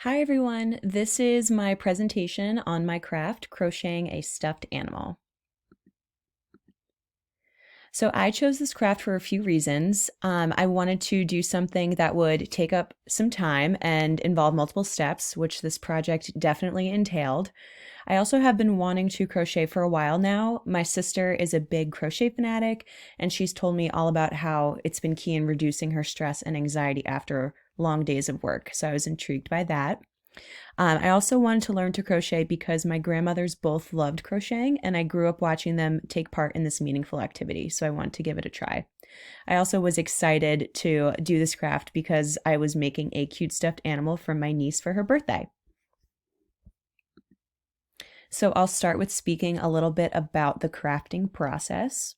Hi everyone, this is my presentation on my craft, crocheting a stuffed animal. So I chose this craft for a few reasons. I wanted to do something that would take up some time and involve multiple steps, which this project definitely entailed. I also have been wanting to crochet for a while now. My sister is a big crochet fanatic, and she's told me all about how it's been key in reducing her stress and anxiety after long days of work. So I was intrigued by that. I also wanted to learn to crochet because my grandmothers both loved crocheting, and I grew up watching them take part in this meaningful activity, so I wanted to give it a try. I also was excited to do this craft because I was making a cute stuffed animal for my niece for her birthday. So I'll start with speaking a little bit about the crafting process.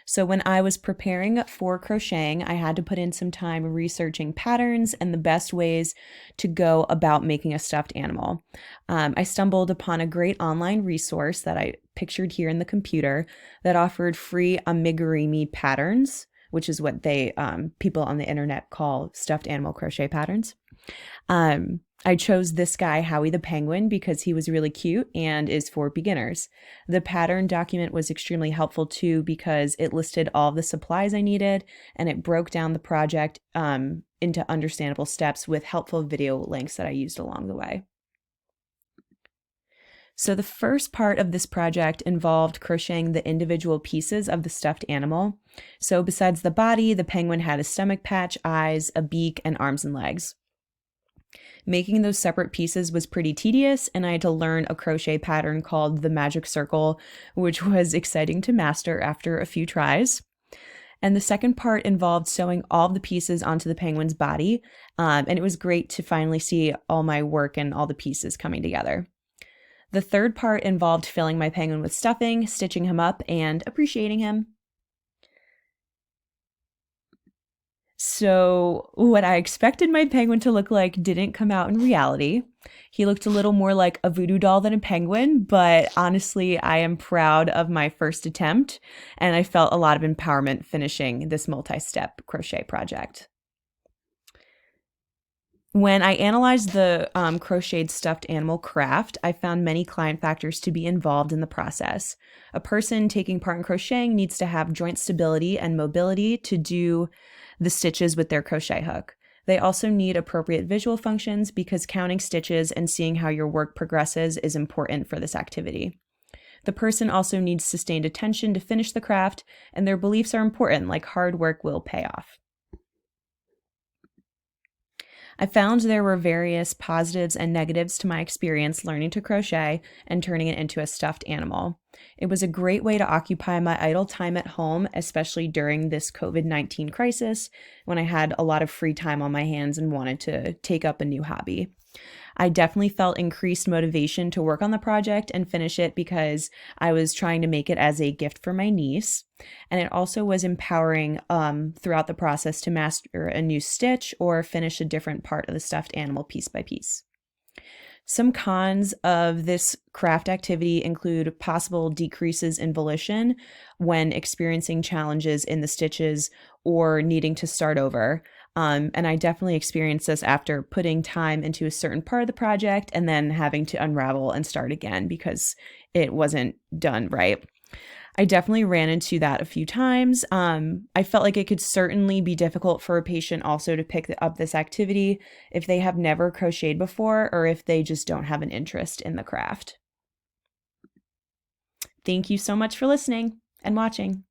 So when I was preparing for crocheting, I had to put in some time researching patterns and the best ways to go about making a stuffed animal. I stumbled upon a great online resource that I pictured here in the computer that offered free amigurumi patterns, which is what they people on the internet call stuffed animal crochet patterns. I chose this guy, Howie the Penguin, because he was really cute and is for beginners. The pattern document was extremely helpful too because it listed all the supplies I needed and it broke down the project into understandable steps with helpful video links that I used along the way. So the first part of this project involved crocheting the individual pieces of the stuffed animal. So besides the body, the penguin had a stomach patch, eyes, a beak, and arms and legs. Making those separate pieces was pretty tedious, and I had to learn a crochet pattern called the magic circle, which was exciting to master after a few tries. And the second part involved sewing all the pieces onto the penguin's body, and it was great to finally see all my work and all the pieces coming together. The third part involved filling my penguin with stuffing, stitching him up, and appreciating him. So, what I expected my penguin to look like didn't come out in reality. He looked a little more like a voodoo doll than a penguin, but honestly, I am proud of my first attempt, and I felt a lot of empowerment finishing this multi step crochet project. When I analyzed the crocheted stuffed animal craft, I found many client factors to be involved in the process. A person taking part in crocheting needs to have joint stability and mobility to do the stitches with their crochet hook. They also need appropriate visual functions because counting stitches and seeing how your work progresses is important for this activity. The person also needs sustained attention to finish the craft, and their beliefs are important, like hard work will pay off. I found there were various positives and negatives to my experience learning to crochet and turning it into a stuffed animal. It was a great way to occupy my idle time at home, especially during this COVID-19 crisis when I had a lot of free time on my hands and wanted to take up a new hobby. I definitely felt increased motivation to work on the project and finish it because I was trying to make it as a gift for my niece. And it also was empowering throughout the process to master a new stitch or finish a different part of the stuffed animal piece by piece. Some cons of this craft activity include possible decreases in volition when experiencing challenges in the stitches or needing to start over. And I definitely experienced this after putting time into a certain part of the project and then having to unravel and start again because it wasn't done right. I definitely ran into that a few times. I felt like it could certainly be difficult for a patient also to pick up this activity if they have never crocheted before or if they just don't have an interest in the craft. Thank you so much for listening and watching.